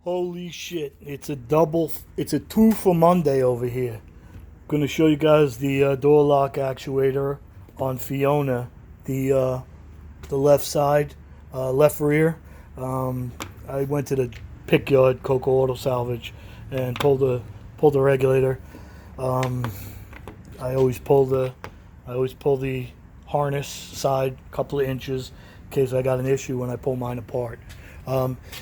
Holy shit, it's a two for Monday over here. Gonna show you guys the door lock actuator on Fiona, the left side, left rear. I went to the pick yard, Coco Auto Salvage, and pulled the regulator. Um, I always pull the harness side a couple of inches in case I got an issue when I pull mine apart.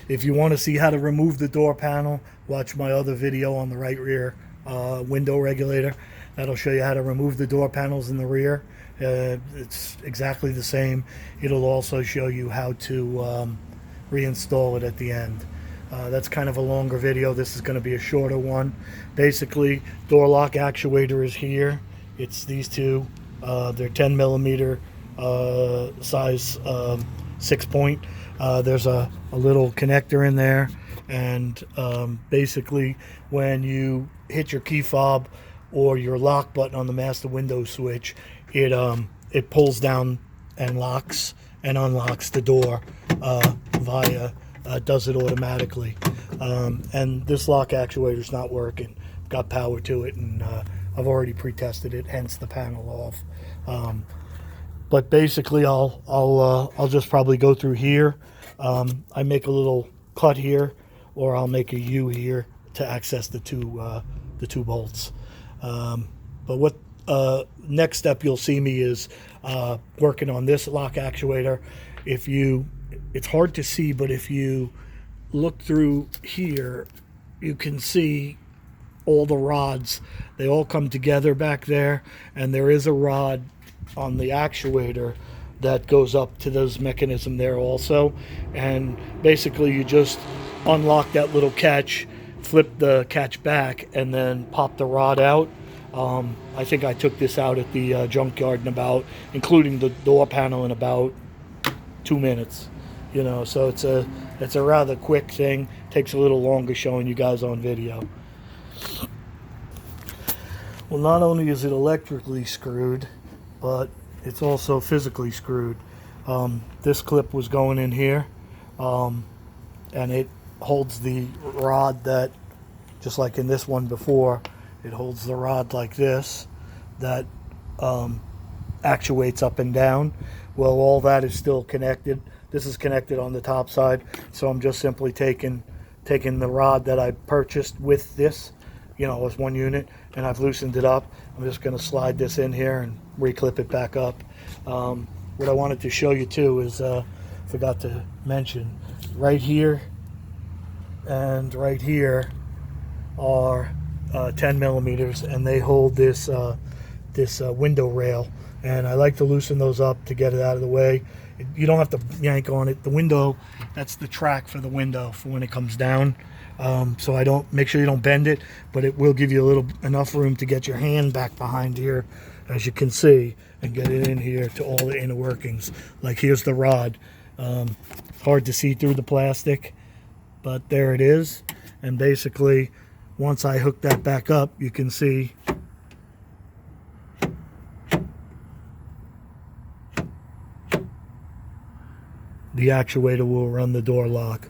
If you want to see how to remove the door panel, watch my other video on the right rear window regulator. That'll show you how to remove the door panels in the rear. It's exactly the same. It'll also show you how to reinstall it at the end. That's kind of a longer video. This is going to be a shorter one. Basically, door lock actuator is here. It's these two. They're 10 millimeter size 6-point. There's a little connector in there, and basically when you hit your key fob or your lock button on the master window switch, it pulls down and locks and unlocks the door does it automatically. And this lock actuator is not working. Got power to it, and I've already pre-tested it, hence the panel off. But basically, I'll just probably go through here. I make a little cut here, or I'll make a U here to access the two bolts. But what next step you'll see me is working on this lock actuator. It's hard to see, but if you look through here, you can see all the rods. They all come together back there, and there is a rod on the actuator that goes up to this mechanism there also. And basically you just unlock that little catch, flip the catch back, and then pop the rod out. I think I took this out at the junkyard including the door panel, in about 2 minutes. So it's a rather quick thing. Takes a little longer showing you guys on video. Well, not only is it electrically screwed, but it's also physically screwed. This clip was going in here, and it holds the rod that, just like in this one before, it holds the rod like this that actuates up and down. Well, all that is still connected. This is connected on the top side, so I'm just simply taking the rod that I purchased with this, as one unit, and I've loosened it up. I'm just going to slide this in here and reclip it back up. What I wanted to show you too is, forgot to mention, right here and right here are 10 millimeters, and they hold this window rail, and I like to loosen those up to get it out of the way. You don't have to yank on it. The window, that's the track for the window for when it comes down. So make sure you don't bend it, but it will give you enough room to get your hand back behind here, as you can see, and get it in here to all the inner workings. Like, here's the rod. Hard to see through the plastic, but there it is. And basically, once I hook that back up, you can see the actuator will run the door lock.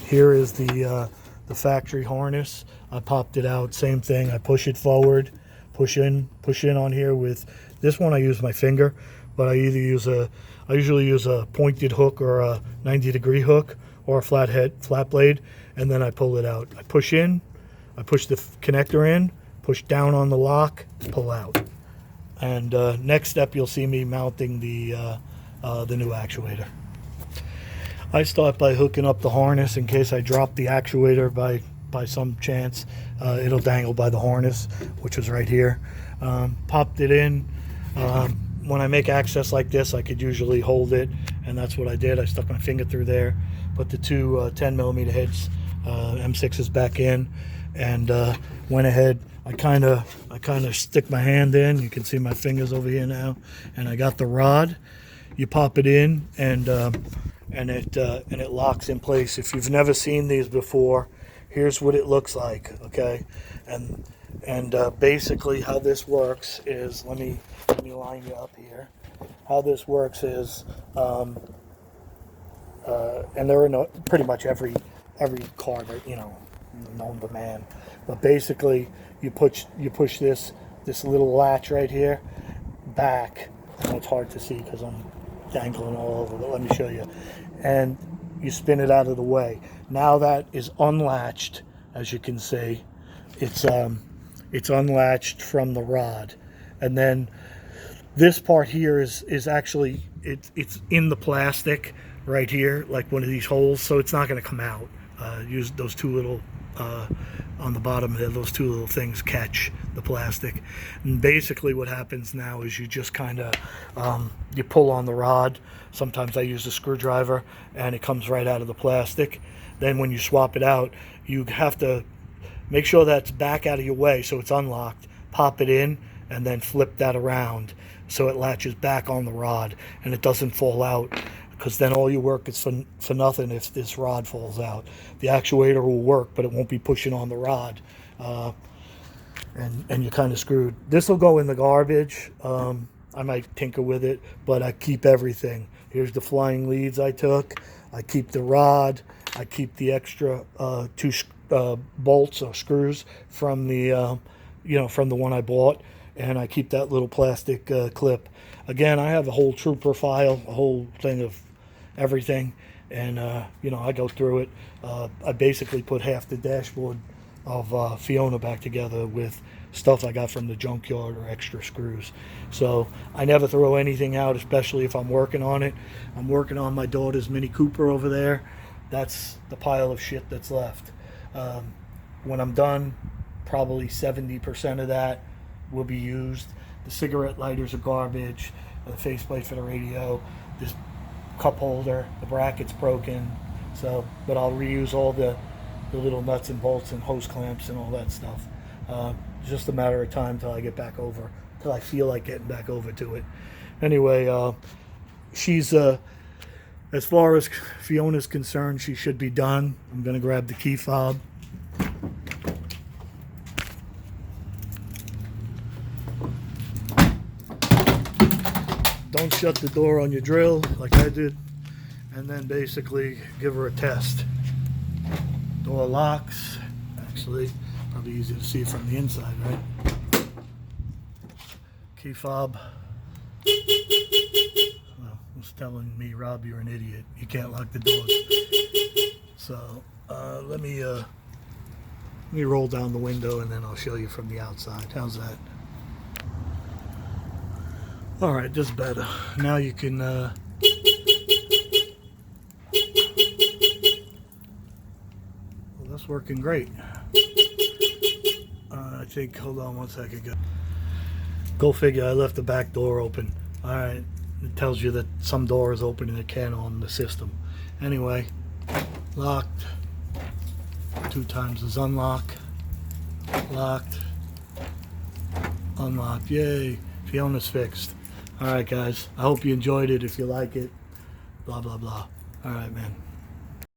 Here is the factory harness. I popped it out, same thing. I push it forward, push in on here. With this one I use my finger, but I usually use a pointed hook or a 90-degree hook or a flat blade, and then I pull it out. I push in, I push the connector in, push down on the lock, pull out. And next step, you'll see me mounting the new actuator. I start by hooking up the harness in case I drop the actuator by some chance. It'll dangle by the harness, which is right here. Popped it in. When I make access like this, I could usually hold it, and that's what I did. I stuck my finger through there, put the two 10 millimeter heads, M6s back in, and went ahead. I kind of stick my hand in. You can see my fingers over here now, and I got the rod. You pop it in, and it locks in place. If you've never seen these before, here's what it looks like. Okay, and basically how this works is, let me line you up here. How this works is, and they're in pretty much every every car that, known to man. But basically, you push this little latch right here back. And it's hard to see because I'm dangling all over, but let me show you. And you spin it out of the way. Now that is unlatched, as you can see. It's unlatched from the rod, and then this part here is actually it's in the plastic right here, like one of these holes, so it's not going to come out. Use those two little on the bottom there, those two little things catch the plastic. And basically what happens now is you just kind of you pull on the rod. Sometimes I use a screwdriver and it comes right out of the plastic. Then when you swap it out, you have to make sure that's back out of your way so it's unlocked, pop it in, and then flip that around so it latches back on the rod and it doesn't fall out, because then all your work is for nothing if this rod falls out. The actuator will work, but it won't be pushing on the rod, and you're kind of screwed. This will go in the garbage. I might tinker with it, but I keep everything. Here's the flying leads I took. I keep the rod. I keep the extra two bolts or screws from the from the one I bought, and I keep that little plastic clip. Again, I have a whole trooper file, a whole thing of everything, and I go through it. I basically put half the dashboard of Fiona back together with stuff I got from the junkyard or extra screws. So I never throw anything out, especially if I'm working on it. I'm working on my daughter's Mini Cooper over there. That's the pile of shit that's left. When I'm done, probably 70% of that will be used. The cigarette lighters are garbage, the faceplate for the radio, this cup holder, the bracket's broken. But I'll reuse all the little nuts and bolts and hose clamps and all that stuff. It's just a matter of time till I get back over, till I feel like getting back over to it. Anyway, she's as far as Fiona's concerned, she should be done. I'm gonna grab the key fob. Don't shut the door on your drill like I did, and then basically give her a test. Door locks. Actually, probably easy to see from the inside, right? Key fob. Well, it's telling me, Rob, you're an idiot. You can't lock the doors. So let me roll down the window and then I'll show you from the outside. How's that? All right, just better. Now you can. Well, that's working great. I think. Hold on one second. Go figure. I left the back door open. All right, it tells you that some door is open and it can't on the system. Anyway, locked. 2 times is unlock. Locked. Unlocked. Yay! Fiona's fixed. All right, guys. I hope you enjoyed it. If you like it, blah, blah, blah. All right, man.